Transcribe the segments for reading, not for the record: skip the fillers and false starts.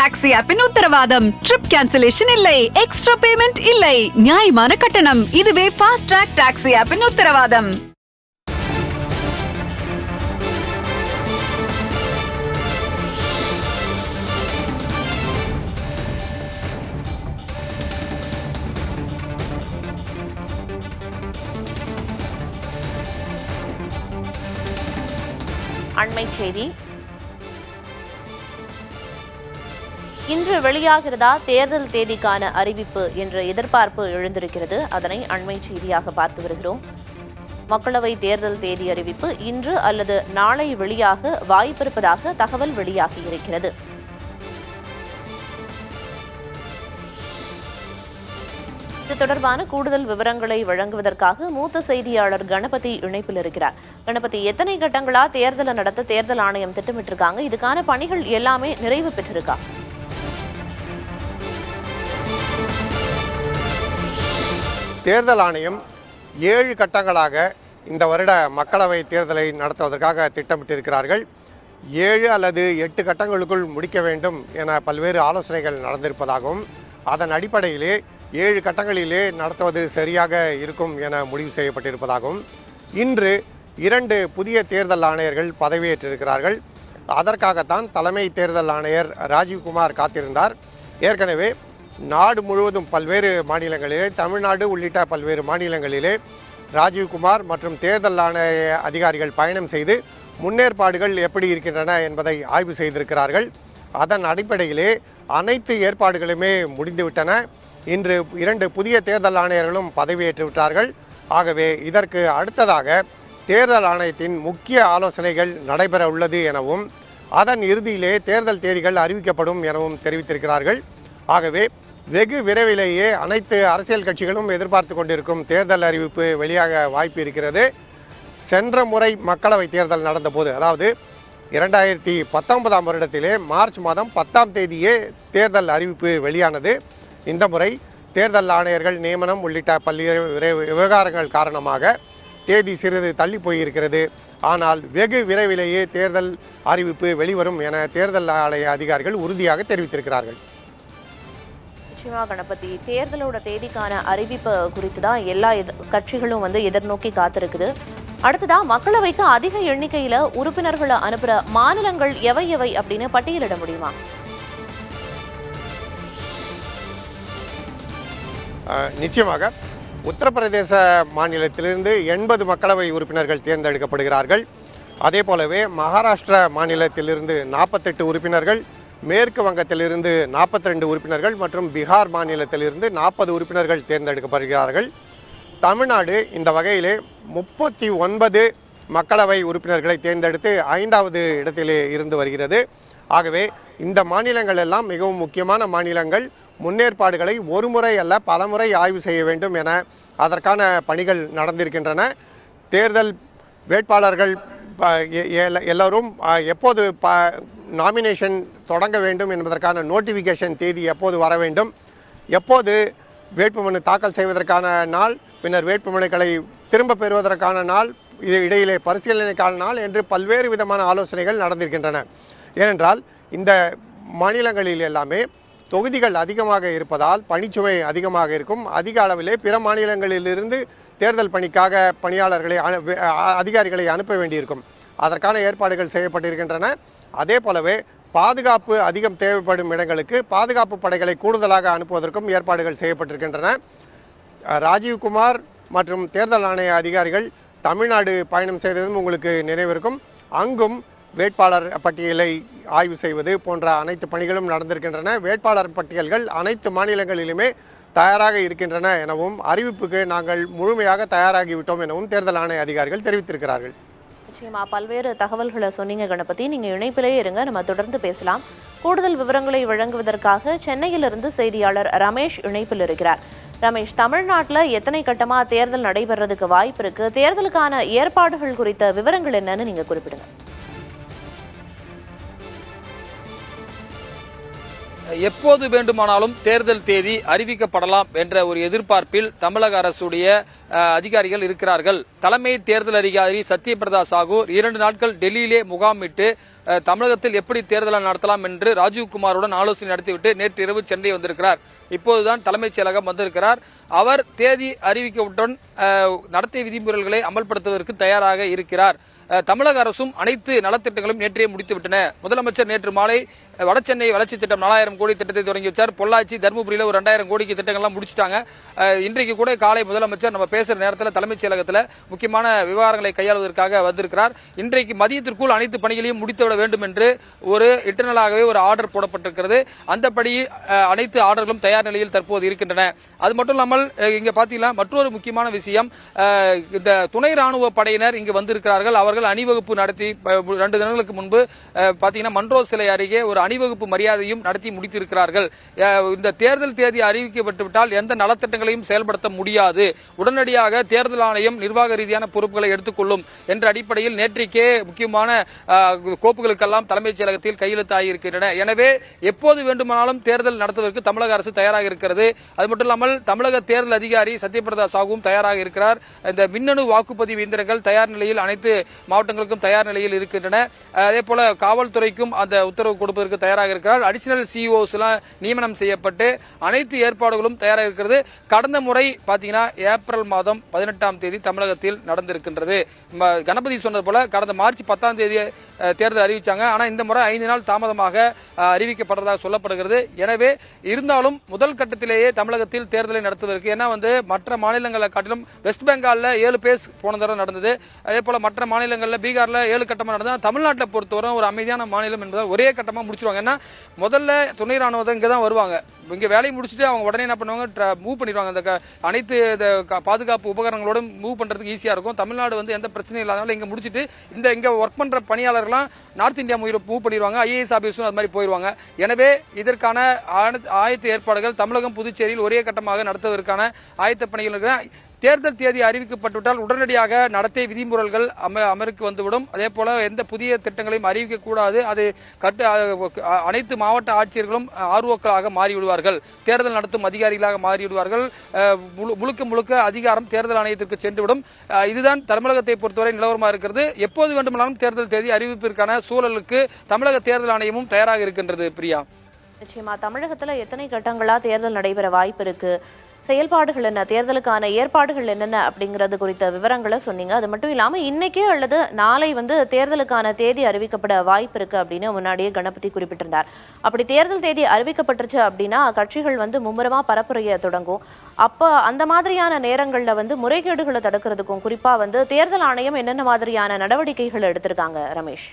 Taxi ஆப்பின் உத்தரவாதம். Trip cancellation இல்லை, extra payment இல்லை, நியாயமான கட்டணம். இதுவே ஃபாஸ்ட் ட்ராக் டாக்ஸி ஆப்பின் உத்தரவாதம். அண்மை செய்தி. இன்று வெளியாகிறதா தேர்தல் தேதிக்கான அறிவிப்பு என்ற எதிர்பார்ப்பு எழுந்திருக்கிறது. அதனை அண்மை செய்தியாக பார்த்து வருகிறோம். மக்களவை தேர்தல் தேதி அறிவிப்பு இன்று அல்லது நாளை வெளியாக வாய்ப்பிருப்பதாக தகவல் வெளியாகியிருக்கிறது. இது தொடர்பான கூடுதல் விவரங்களை வழங்குவதற்காக மூத்த செய்தியாளர் கணபதி இணைப்பில் இருக்கிறார். கணபதி, எத்தனை கட்டங்களா தேர்தலை நடத்த தேர்தல் ஆணையம் திட்டமிட்டிருக்காங்க? இதுக்கான பணிகள் எல்லாமே நிறைவு பெற்றிருக்கா? தேர்தல் ஆணையம் 7 கட்டங்களாக இந்த வருட மக்களவை தேர்தலை நடத்துவதற்காக திட்டமிட்டிருக்கிறார்கள். 7 அல்லது 8 கட்டங்களுக்குள் முடிக்க வேண்டும் என பல்வேறு ஆலோசனைகள் நடந்திருப்பதாகவும் அதன் அடிப்படையிலே 7 கட்டங்களிலே நடத்துவது சரியாக இருக்கும் என முடிவு செய்யப்பட்டிருப்பதாகவும் இன்று 2 புதிய தேர்தல் ஆணையர்கள் பதவியேற்றிருக்கிறார்கள். அதற்காகத்தான் தலைமை தேர்தல் ஆணையர் ராஜீவ்குமார் காத்திருந்தார். ஏற்கனவே நாடு முழுவதும் பல்வேறு மாநிலங்களிலே, தமிழ்நாடு உள்ளிட்ட பல்வேறு மாநிலங்களிலே ராஜீவ்குமார் மற்றும் தேர்தல் ஆணைய அதிகாரிகள் பயணம் செய்து முன்னேற்பாடுகள் எப்படி இருக்கின்றன என்பதை ஆய்வு செய்திருக்கிறார்கள். அதன் அடிப்படையிலே அனைத்து ஏற்பாடுகளுமே முடிந்துவிட்டன. இன்று 2 புதிய தேர்தல் ஆணையர்களும் பதவியேற்று விட்டார்கள். ஆகவே இதற்கு அடுத்ததாக தேர்தல் ஆணையத்தின் முக்கிய ஆலோசனைகள் நடைபெற உள்ளது எனவும் அதன் இறுதியிலே தேர்தல் தேதிகள் அறிவிக்கப்படும் எனவும் தெரிவித்திருக்கிறார்கள். ஆகவே வெகு விரைவிலேயே அனைத்து அரசியல் கட்சிகளும் எதிர்பார்த்து கொண்டிருக்கும் தேர்தல் அறிவிப்பு வெளியாக வாய்ப்பு இருக்கிறது. சென்ற முறை மக்களவை தேர்தல் நடந்தபோது, அதாவது 2019ஆம் வருடத்திலே மார்ச் மாதம் 10ஆம் தேதியே தேர்தல் அறிவிப்பு வெளியானது. இந்த முறை தேர்தல் ஆணையர்கள் நியமனம் உள்ளிட்ட பல்வேறு விவகாரங்கள் காரணமாக தேதி சிறிது தள்ளி போயிருக்கிறது. ஆனால் வெகு விரைவிலேயே தேர்தல் அறிவிப்பு வெளிவரும் என தேர்தல் ஆணைய அதிகாரிகள் உறுதியாக தெரிவித்திருக்கிறார்கள். நிச்சயமா கணபதி, தேர்தலோட தேதிக்கான அறிவிப்பு குறித்து தான் எல்லா கட்சிகளும் எதிர்நோக்கி காத்திருக்குது. அடுத்ததா மக்களவைக்கு அதிக எண்ணிக்கையில உறுப்பினர்களை அனுப்புற மாநிலங்கள் எவை எவை அப்படின்னு பட்டியலிட முடியுமா? நிச்சயமாக உத்தரப்பிரதேச மாநிலத்திலிருந்து 80 மக்களவை உறுப்பினர்கள் தேர்ந்தெடுக்கப்படுகிறார்கள். அதே போலவே மகாராஷ்டிரா மாநிலத்திலிருந்து 48 உறுப்பினர்கள், மேற்கு வங்கத்திலிருந்து 42 உறுப்பினர்கள் மற்றும் பீகார் மாநிலத்திலிருந்து 40 உறுப்பினர்கள் தேர்ந்தெடுக்கப்படுகிறார்கள். தமிழ்நாடு இந்த வகையிலே 39 மக்களவை உறுப்பினர்களை தேர்ந்தெடுத்து 5வது இடத்திலே இருந்து வருகிறது. ஆகவே இந்த மாநிலங்கள் எல்லாம் மிகவும் முக்கியமான மாநிலங்கள். முன்னேற்பாடுகளை ஒரு முறை அல்ல பல முறை ஆய்வு செய்ய வேண்டும் என அதற்கான பணிகள் நடந்திருக்கின்றன. தேர்தல் வேட்பாளர்கள் எல்லோரும் எப்போது நாமினேஷன் தொடங்க வேண்டும் என்பதற்கான நோட்டிஃபிகேஷன் தேதி எப்போது வர வேண்டும், எப்போது வேட்புமனு தாக்கல் செய்வதற்கான நாள், பின்னர் வேட்புமனுக்களை திரும்ப பெறுவதற்கான நாள், இது இடையிலே பரிசீலனைக்கான நாள் என்று பல்வேறு விதமான ஆலோசனைகள் நடந்திருக்கின்றன. ஏனென்றால் இந்த மாநிலங்களில் எல்லாமே தொகுதிகள் அதிகமாக இருப்பதால் பணிச்சுமை அதிகமாக இருக்கும். அதிக அளவிலே பிற மாநிலங்களிலிருந்து தேர்தல் பணிக்காக பணியாளர்களை அதிகாரிகளை அனுப்ப வேண்டியிருக்கும். அதற்கான ஏற்பாடுகள் செய்யப்பட்டிருக்கின்றன. அதே போலவே பாதுகாப்பு அதிகம் தேவைப்படும் இடங்களுக்கு பாதுகாப்பு படைகளை கூடுதலாக அனுப்புவதற்கும் ஏற்பாடுகள் செய்யப்பட்டிருக்கின்றன. ராஜீவ்குமார் மற்றும் தேர்தல் ஆணைய அதிகாரிகள் தமிழ்நாடு பயணம் செய்ததும் உங்களுக்கு நினைவிருக்கும். அங்கும் வேட்பாளர் பட்டியலை ஆய்வு செய்வது போன்ற அனைத்து பணிகளும் நடந்திருக்கின்றன. வேட்பாளர் பட்டியல்கள் அனைத்து மாநிலங்களிலுமே தயாராக இருக்கின்றன எனவும் அறிவிப்புக்கு நாங்கள் முழுமையாக தயாராகிவிட்டோம் எனவும் தேர்தல் ஆணைய அதிகாரிகள் தெரிவித்திருக்கிறார்கள். நிச்சயமா பல்வேறு தகவல்களை சொன்னீங்க கணபதி. நீங்க இணைப்பிலே இருங்க, நம்ம தொடர்ந்து பேசலாம். கூடுதல் விவரங்களை வழங்குவதற்காக சென்னையிலிருந்து செய்தியாளர் ரமேஷ் இணைப்பில் இருக்கிறார். ரமேஷ், தமிழ்நாட்டில் எத்தனை கட்டமா தேர்தல் நடைபெறதுக்கு வாய்ப்பு இருக்கு? தேர்தலுக்கான ஏற்பாடுகள் குறித்த விவரங்கள் என்னன்னு நீங்க குறிப்பிடுங்க. எப்போது வேண்டுமானாலும் தேர்தல் தேதி அறிவிக்கப்படலாம் என்ற ஒரு எதிர்பார்ப்பில் தமிழக அரசுடைய அதிகாரிகள் இருக்கிறார்கள். தலைமை தேர்தல் அதிகாரி சத்யபிரதா சாஹூ 2 நாட்கள் டெல்லியிலே முகாமிட்டு தமிழகத்தில் எப்படி தேர்தலை நடத்தலாம் என்று ராஜீவ்குமாருடன் ஆலோசனை நடத்திவிட்டு நேற்று இரவு சென்னை வந்திருக்கிறார். இப்போதுதான் தலைமைச் செயலகம் வந்திருக்கிறார். அவர் தேதி அறிவிக்கவுடன் நடத்தை விதிமுறைகளை அமல்படுத்துவதற்கு தயாராக இருக்கிறார். தமிழக அரசும் அனைத்து நலத்திட்டங்களும் நேற்றே முடித்துவிட்டன. முதலமைச்சர் நேற்று மாலை வடசென்னை வளர்ச்சி திட்டம் 4000 கோடி திட்டத்தை தொடங்கி வச்சார். பொள்ளாச்சி, தருமபுரியில ஒரு 2000 கோடிக்கு திட்டங்கள்லாம் முடிச்சிட்டாங்க. இன்றைக்கு கூட காலை முதலமைச்சர் நம்ம பேசுற நேரத்தில் தலைமைச் செயலகத்தில் முக்கியமான விவகாரங்களை கையாளுவதற்காக வந்திருக்கிறார். இன்றைக்கு மதியத்திற்குள் அனைத்து பணிகளையும் முடித்துவிட வேண்டும் என்று ஒரு இன்டர்னலாகவே ஒரு ஆர்டர் போடப்பட்டிருக்கிறது. அந்தபடி அனைத்து ஆர்டர்களும் தயார் நிலையில் தற்போது இருக்கின்றன. அது மட்டும் இல்லாமல் இங்க பாத்தீங்கன்னா மற்றொரு முக்கியமான விஷயம், இந்த துணை ராணுவ படையினர் இங்கு வந்திருக்கிறார்கள். அவர்கள் அணிவகுப்பு நடத்தி 2 தினங்களுக்கு முன்பு பாத்தீங்கன்னா மன்றோ சிலை அருகே ஒரு அணிவகுப்பு மரியாதையும் நடத்தி முடித்திருக்கிறார்கள். இந்த தேர்தல் தேதி அறிவிக்கப்பட்டுவிட்டால் எந்த நலத்திட்டங்களையும் செயல்படுத்த முடியாது, உடனடியாக தேர்தல் ஆணையம் நிர்வாக ரீதியான பொறுப்புகளை எடுத்துக்கொள்ளும் என்ற அடிப்படையில் நேற்றைக்கே முக்கியமான கோப்புகளுக்கெல்லாம் தலைமைச் செயலகத்தில் கையெழுத்தாகியிருக்கின்றன. எனவே எப்போது வேண்டுமானாலும் தேர்தல் நடத்துவதற்கு தமிழக அரசு தயாராக இருக்கிறது. அது மட்டும் இல்லாமல் தமிழக தேர்தல் அதிகாரி சத்யபிரதா சாகுவும் தயாராக இருக்கிறார். இந்த மின்னணு வாக்குப்பதிவு இயந்திரங்கள் தயார் நிலையில் அனைத்து மாவட்டங்களுக்கும் தயார் நிலையில் இருக்கின்றன. அதே போல காவல்துறைக்கும் அந்த உத்தரவு கொடுப்பதற்கு தயாராக இருக்கிறார். அடிஷனல் சிஇஓஸ் நியமனம் செய்யப்பட்டு அனைத்து ஏற்பாடுகளும் தயாராக இருக்கிறது. கடந்த முறை பாத்தீங்கன்னா ஏப்ரல் மாதம் 18ஆம் தேதி தமிழகத்தில் நடந்திருக்கின்றது. கணபதி சொன்னது போல கடந்த மார்ச் 10ஆம் தேதி தேர்தல் அறிவிச்சாங்க. ஆனா இந்த முறை 5 நாள் தாமதமாக அறிவிக்கப்படுறதாக சொல்லப்படுகிறது. எனவே இருந்தாலும் முதல் கட்டத்திலேயே தமிழகத்தில் தேர்தலை நடத்துவதற்கு, ஏன்னா மற்ற மாநிலங்களை காட்டிலும் வெஸ்ட் பெங்கால்ல 7 பேஸ் போன தடவை நடந்தது. அதே போல மற்ற மாநிலங்கள்ல பீகார்ல 7 கட்டமா நடந்தது. தமிழ்நாட்டை பொறுத்தவரை ஒரு அமைதியான மாநிலம் என்பதால் ஒரே கட்டமா முடிச்சிருவாங்க. ஏன்னா முதல்ல துணை ராணுவம் இங்க தான் வருவாங்க. இங்க வேலையை முடிச்சுட்டு அவங்க உடனே என்ன பண்ணுவாங்க, மூவ் பண்ணிடுவாங்க. அந்த அனைத்து பாதுகாப்பு உபகரணங்களோட மூவ் பண்றதுக்கு ஈஸியா இருக்கும். தமிழ்நாடு எந்த பிரச்சனையும் இல்லாதனால இங்க முடிச்சுட்டு இங்க ஒர்க் பண்ற பணியாளர்கள்லாம் நார்த் இந்தியா மூவ் பண்ணிடுவாங்க. ஐஏஎஸ் ஆபீஸும் அது மாதிரி போயிருவாங்க. எனவே இதற்கான ஆயத்த ஏற்பாடுகள் தமிழகம், புதுச்சேரியில் ஒரே கட்டமாக நடத்துவதற்கான ஆயத்த பணிகள் இருக்கிற தேர்தல் தேதி அறிவிக்கப்பட்டுவிட்டால் உடனடியாக நடத்தை விதிமுறைகள் அமலுக்கு வந்துவிடும். அதே போல எந்த புதிய திட்டங்களையும் அறிவிக்கக்கூடாது. அது அனைத்து மாவட்ட ஆட்சியர்களும் ஆர்வக்களாக மாறிவிடுவார்கள், தேர்தல் நடத்தும் அதிகாரிகளாக மாறிவிடுவார்கள். முழுக்க அதிகாரம் தேர்தல் ஆணையத்திற்கு சென்றுவிடும். இதுதான் தமிழகத்தை பொறுத்தவரை நிலவரமாக இருக்கிறது. எப்போது வேண்டுமானாலும் தேர்தல் தேதி அறிவிப்பிற்கான சூழலுக்கு தமிழக தேர்தல் ஆணையமும் தயாராக இருக்கின்றது. பிரியா, நிச்சயமா தமிழகத்துல எத்தனை கட்டங்களா தேர்தல் நடைபெற வாய்ப்பு இருக்கு, செயல்பாடுகள் என்ன, தேர்தலுக்கான ஏற்பாடுகள் என்னென்ன அப்படிங்கிறது குறித்த விவரங்களை சொன்னீங்க. அது மட்டும் இல்லாமல் இன்னைக்கே அல்லது நாளை தேர்தலுக்கான தேதி அறிவிக்கப்பட வாய்ப்பு இருக்கு அப்படின்னு முன்னாடியே கணபதி குறிப்பிட்டிருந்தார். அப்படி தேர்தல் தேதி அறிவிக்கப்பட்டுருச்சு அப்படின்னா கட்சிகள் மும்முரமாக பரப்புரைய தொடங்கும். அப்போ அந்த மாதிரியான நேரங்களில் முறைகேடுகளை தடுக்கிறதுக்கும் குறிப்பாக தேர்தல் ஆணையம் என்னென்ன மாதிரியான நடவடிக்கைகள் எடுத்திருக்காங்க ரமேஷ்?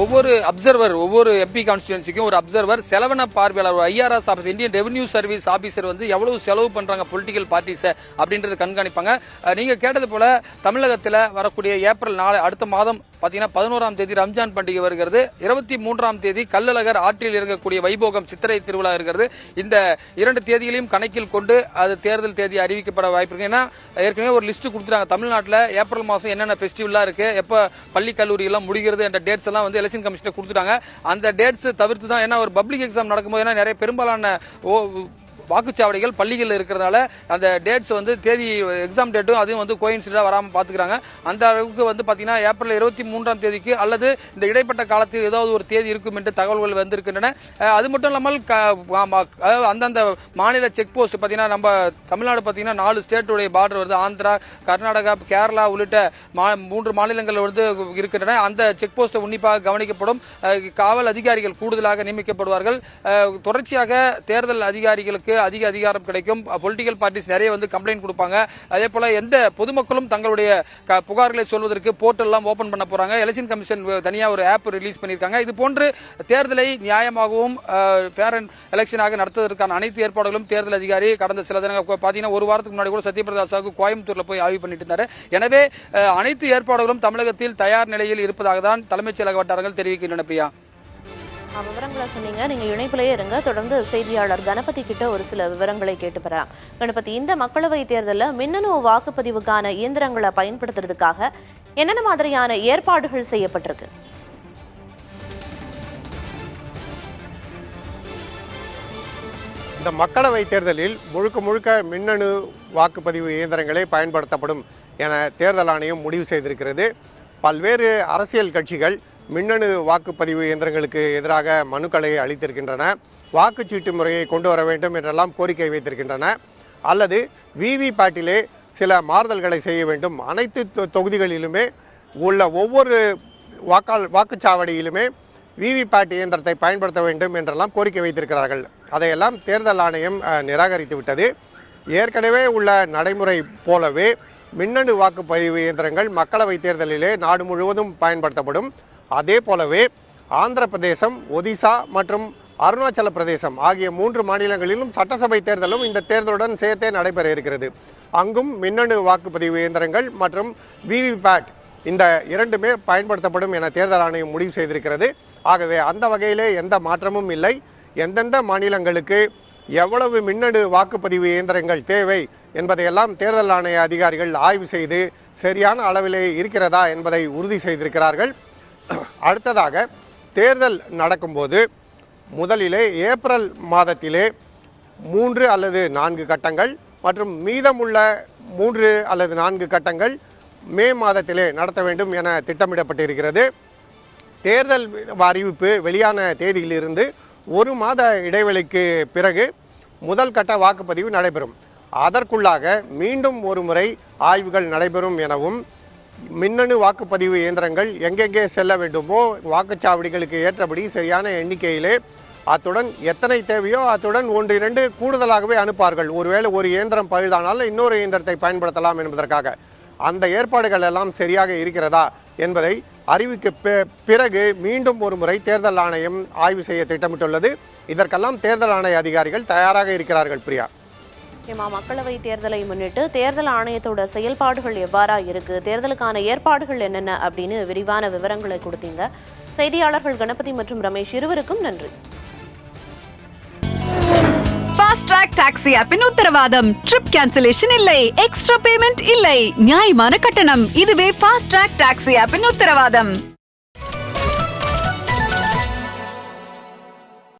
ஒவ்வொரு அப்சர்வர், ஒவ்வொரு எம்பி கான்ஸ்டிடுவன்சிக்கும் ஒரு அப்சர்வர், செலவின பார்வையாளர், IRS office, Indian revenue service officer எவ்வளவு செலவு பண்றாங்க பொலிட்டிக்கல் பார்ட்டிஸ் அப்படின்றத கண்காணிப்பாங்க. நீங்க கேட்டது போல தமிழகத்தில் வரக்கூடிய ஏப்ரல் 4 அடுத்த மாதம் பாத்தீங்கன்னா 11ஆம் தேதி ரம்ஜான் பண்டிகை வருகிறது. 23ஆம் தேதி கள்ளழகர் ஆற்றில் இறங்கக்கூடிய வைபோகம் சித்திரை திருவிழா இருக்கிறது. இந்த 2 தேதிகளையும் கணக்கில் கொண்டு அது தேர்தல் தேதி அறிவிக்கப்பட வாய்ப்பு இருக்கு. ஏன்னா ஏற்கனவே ஒரு லிஸ்ட் கொடுத்துறாங்க. தமிழ்நாட்டில் ஏப்ரல் மாதம் என்னென்ன ஃபெஸ்டிவலா இருக்கு, எப்ப பள்ளி கல்லூரி எல்லாம் முடிகிறது என்ற டேட்ஸ் எல்லாம் எலெக்ஷன் கமிஷனர் கொடுத்துட்டாங்க. அந்த டேட்ஸ் தவிர்த்து தான், ஏன்னா ஒரு பப்ளிக் எக்ஸாம் நடக்கும்போது நிறைய பெரும்பாலான வாக்குச்சாவடிகள் பள்ளிகள் இருக்கிறதால அந்த டேட்ஸ் தேதி எக்ஸாம் டேட்டும் அதுவும் கோயின்சிடா வராமல் பார்த்துக்கிறாங்க. அந்த அளவுக்கு பாத்தீங்கன்னா ஏப்ரல் 23ஆம் தேதிக்கு அல்லது இந்த இடைப்பட்ட காலத்தில் ஏதாவது ஒரு தேதி இருக்கும் என்று தகவல்கள் வந்திருக்கின்றன. அது மட்டும் இல்லாமல் அந்தந்த மாநில செக் போஸ்ட் பாத்தீங்கன்னா நம்ம தமிழ்நாடு பாத்தீங்கன்னா 4 ஸ்டேட்டுடைய பார்டர் வருது. ஆந்திரா, கர்நாடகா, கேரளா உள்ளிட்ட 3 மாநிலங்கள் இருக்கின்றன. அந்த செக் போஸ்ட் உன்னிப்பாக கவனிக்கப்படும். காவல் அதிகாரிகள் கூடுதலாக நியமிக்கப்படுவார்கள். தொடர்ச்சியாக தேர்தல் அதிகாரிகளுக்கு அதிக அதிகாரம் கிடைக்கும். பொலிட்டிக்கல் பார்ட்டிஸ் நிறைய கம்ப்ளைண்ட் கொடுப்பாங்க. அதே போல எந்த பொதுமக்களும் தங்களுடைய புகார்களை சொல்வதற்கு போர்ட்டல் எல்லாம் ஓபன் பண்ண போறாங்க. எலெக்ஷன் கமிஷன் தனியா ஒரு ஆப் ரிலீஸ் பண்ணிருக்காங்க. இது போன்று தேர்தலை நியாயமாகவும் ஃபேர் அண்ட் எலெக்ஷனாக நடத்துவதற்கான அனைத்து ஏற்பாடுகளும் தேர்தல் அதிகாரி கடந்த சில தினங்கள் பாத்தீங்கன்னா ஒரு வாரத்துக்கு முன்னாடி கூட சத்யபிரதா சாகு கோயம்புத்தூர்ல போய் ஆய்வு பண்ணிட்டு இருந்தாரு. எனவே அனைத்து ஏற்பாடுகளும் தமிழகத்தில் தயார் நிலையில் இருப்பதாக தான் தலைமைச் செயலக வட்டாரங்கள் தெரிவிக்கின்றன. பிரியா, விவரங்களை சொன்னீங்க. நீங்க இணைப்பிலேயே இருங்க. தொடர்ந்து செய்தியாளர் கணபதி கிட்ட ஒரு சில விவரங்களை கேட்டு பெறலாம். கணபதி, இந்த மக்களவை தேர்தலில் மின்னணு வாக்குப்பதிவுக்கான இயந்திரங்களை பயன்படுத்துறதுக்காக என்னென்ன மாதிரியான ஏற்பாடுகள் செய்யப்பட்டிருக்கு? இந்த மக்களவை தேர்தலில் முழுக்க மின்னணு வாக்குப்பதிவு இயந்திரங்களே பயன்படுத்தப்படும் என தேர்தல் ஆணையம் முடிவு செய்திருக்கிறது. பல்வேறு அரசியல் கட்சிகள் மின்னணு வாக்குப்பதிவு இயந்திரங்களுக்கு எதிராக மனுக்களை அளித்திருக்கின்றன. வாக்குச்சீட்டு முறையை கொண்டு வர வேண்டும் என்றெல்லாம் கோரிக்கை வைத்திருக்கின்றன. அல்லது விவிபேட்டிலே சில மாறுதல்களை செய்ய வேண்டும், அனைத்து தொகுதிகளிலுமே உள்ள ஒவ்வொரு வாக்குச்சாவடியிலுமே விவிபேட் இயந்திரத்தை பயன்படுத்த வேண்டும் என்றெல்லாம் கோரிக்கை வைத்திருக்கிறார்கள். அதையெல்லாம் தேர்தல் ஆணையம் நிராகரித்து விட்டது. ஏற்கனவே உள்ள நடைமுறை போலவே மின்னணு வாக்குப்பதிவு இயந்திரங்கள் மக்களவைத் தேர்தலிலே நாடு முழுவதும் பயன்படுத்தப்படும். அதே போலவே ஆந்திர பிரதேசம், ஒடிசா மற்றும் அருணாச்சல பிரதேசம் ஆகிய 3 மாநிலங்களிலும் சட்டசபை தேர்தலும் இந்த தேர்தலுடன் சேர்த்தே நடைபெற இருக்கிறது. அங்கும் மின்னணு வாக்குப்பதிவு இயந்திரங்கள் மற்றும் விவிபேட் இந்த இரண்டுமே பயன்படுத்தப்படும் என தேர்தல் ஆணையம் முடிவு செய்திருக்கிறது. ஆகவே அந்த வகையிலே எந்த மாற்றமும் இல்லை. எந்தெந்த மாநிலங்களுக்கு எவ்வளவு மின்னணு வாக்குப்பதிவு இயந்திரங்கள் தேவை என்பதையெல்லாம் தேர்தல் ஆணைய அதிகாரிகள் ஆய்வு செய்து சரியான அளவிலே இருக்கிறதா என்பதை உறுதி செய்திருக்கிறார்கள். அடுத்ததாக தேர்தல் நடக்கும்போது முதலிலே ஏப்ரல் மாதத்திலே 3 அல்லது 4 கட்டங்கள் மற்றும் மீதமுள்ள 3 அல்லது 4 கட்டங்கள் மே மாதத்திலே நடத்த வேண்டும் என திட்டமிடப்பட்டிருக்கிறது. தேர்தல் அறிவிப்பு வெளியான தேதியிலிருந்து 1 மாத இடைவெளிக்கு பிறகு முதல் கட்ட வாக்குப்பதிவு நடைபெறும். அதற்குள்ளாக மீண்டும் ஒரு முறை ஆய்வுகள் நடைபெறும் எனவும் மின்னணு வாக்குப்பதிவு இயந்திரங்கள் எங்கெங்கே செல்ல வேண்டுமோ வாக்குச்சாவடிகளுக்கு ஏற்றபடி சரியான எண்ணிக்கையிலே, அத்துடன் எத்தனை தேவையோ அத்துடன் 1-2 கூடுதலாகவே அனுப்பார்கள். ஒருவேளை ஒரு இயந்திரம் பழுதானாலும் இன்னொரு இயந்திரத்தை பயன்படுத்தலாம் என்பதற்காக. அந்த ஏற்பாடுகள் எல்லாம் சரியாக இருக்கிறதா என்பதை அறிவிக்க பிறகு மீண்டும் ஒரு முறை தேர்தல் ஆணையம் ஆய்வு செய்ய திட்டமிட்டுள்ளது. இதற்கெல்லாம் தேர்தல் ஆணைய அதிகாரிகள் தயாராக இருக்கிறார்கள். பிரியா, மக்களவை தேர்தலை முன்னிட்டு தேர்தல் ஆணையத்தோட செயல்பாடுகள் எவ்வாறா இருக்கு, தேர்தலுக்கான ஏற்பாடுகள் என்னென்ன அப்படின்னு விரிவான விவரங்களை கொடுத்தீங்க. செய்தியாளர்கள் கணபதி மற்றும் ரமேஷ் இருவருக்கும் நன்றி. ஃபாஸ்ட் ட்ராக் டாக்ஸி ஆப்பின் உத்தரவாதம். ட்ரிப் கேன்சலேஷன் இல்லை, எக்ஸ்ட்ரா பேமெண்ட் இல்லை, நியாயமான கட்டணம். இதுவே ஃபாஸ்ட் ட்ராக் டாக்ஸி ஆப்பின் உத்தரவாதம்.